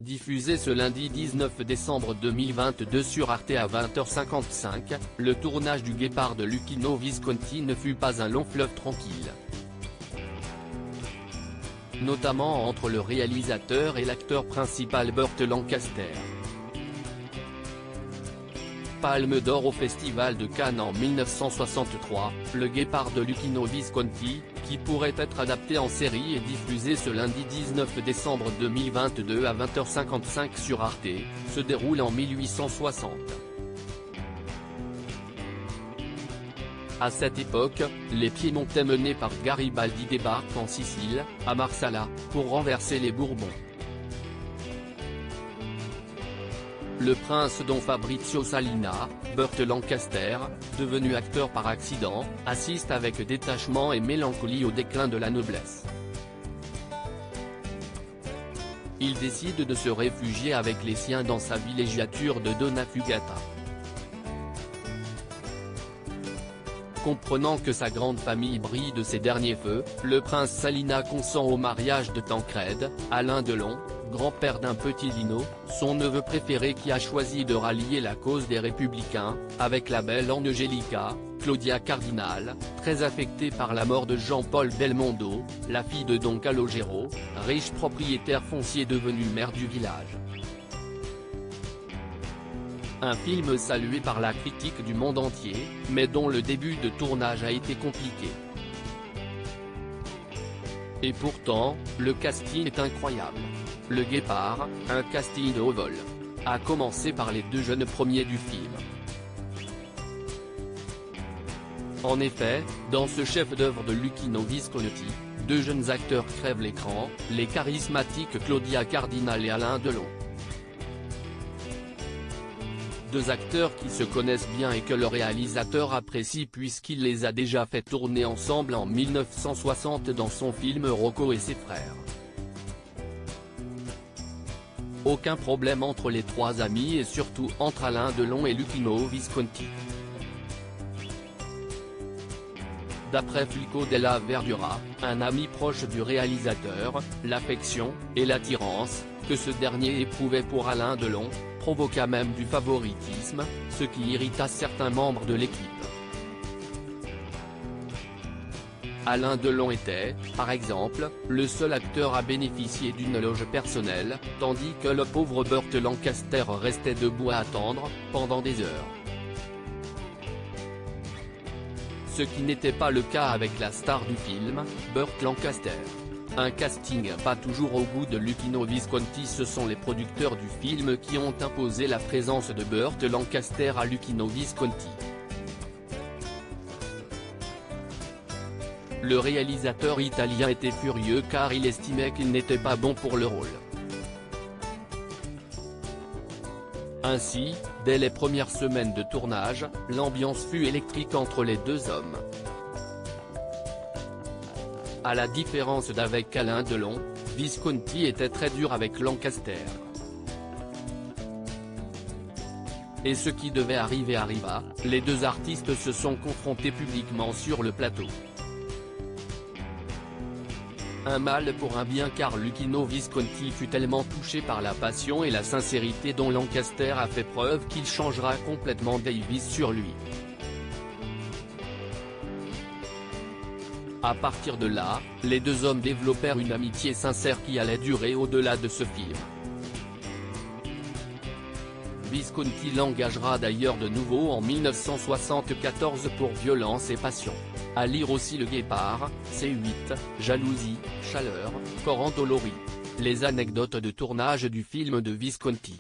Diffusé ce lundi 19 décembre 2022 sur Arte à 20h55, le tournage du Guépard de Luchino Visconti ne fut pas un long fleuve tranquille. Notamment entre le réalisateur et l'acteur principal Burt Lancaster. Palme d'or au Festival de Cannes en 1963, le Guépard de Luchino Visconti, qui pourrait être adapté en série et diffusé ce lundi 19 décembre 2022 à 20h55 sur Arte, se déroule en 1860. À cette époque, les Piémontais menés par Garibaldi débarquent en Sicile, à Marsala, pour renverser les Bourbons. Le prince Don Fabrizio Salina, Burt Lancaster, devenu acteur par accident, assiste avec détachement et mélancolie au déclin de la noblesse. Il décide de se réfugier avec les siens dans sa villégiature de Donna Fugata. Comprenant que sa grande famille brille de ses derniers feux, le prince Salina consent au mariage de Tancrède, Alain Delon, grand-père d'un petit Dino, son neveu préféré qui a choisi de rallier la cause des Républicains, avec la belle Angelica, Claudia Cardinal, très affectée par la mort de Jean-Paul Belmondo, la fille de Don Calogero, riche propriétaire foncier devenu maire du village. Un film salué par la critique du monde entier, mais dont le début de tournage a été compliqué. Et pourtant, le casting est incroyable. Le Guépard, un casting de haut vol. À commencer par les deux jeunes premiers du film. En effet, dans ce chef-d'œuvre de Luchino Visconti, deux jeunes acteurs crèvent l'écran, les charismatiques Claudia Cardinal et Alain Delon. Deux acteurs qui se connaissent bien et que le réalisateur apprécie puisqu'il les a déjà fait tourner ensemble en 1960 dans son film Rocco et ses frères. Aucun problème entre les trois amis et surtout entre Alain Delon et Luchino Visconti. D'après Fulco della Verdura, un ami proche du réalisateur, l'affection, et l'attirance, que ce dernier éprouvait pour Alain Delon, provoqua même du favoritisme, ce qui irrita certains membres de l'équipe. Alain Delon était, par exemple, le seul acteur à bénéficier d'une loge personnelle, tandis que le pauvre Burt Lancaster restait debout à attendre, pendant des heures. Ce qui n'était pas le cas avec la star du film, Burt Lancaster. Un casting pas toujours au goût de Luchino Visconti. Ce sont les producteurs du film qui ont imposé la présence de Burt Lancaster à Luchino Visconti. Le réalisateur italien était furieux car il estimait qu'il n'était pas bon pour le rôle. Ainsi, dès les premières semaines de tournage, l'ambiance fut électrique entre les deux hommes. À la différence d'avec Alain Delon, Visconti était très dur avec Lancaster. Et ce qui devait arriver arriva, les deux artistes se sont confrontés publiquement sur le plateau. Un mal pour un bien car Luchino Visconti fut tellement touché par la passion et la sincérité dont Lancaster a fait preuve qu'il changera complètement Davis sur lui. À partir de là, les deux hommes développèrent une amitié sincère qui allait durer au-delà de ce film. Visconti l'engagera d'ailleurs de nouveau en 1974 pour Violence et Passion. À lire aussi Le Guépard, C8, Jalousie, Chaleur, Coran Dolori. Les anecdotes de tournage du film de Visconti.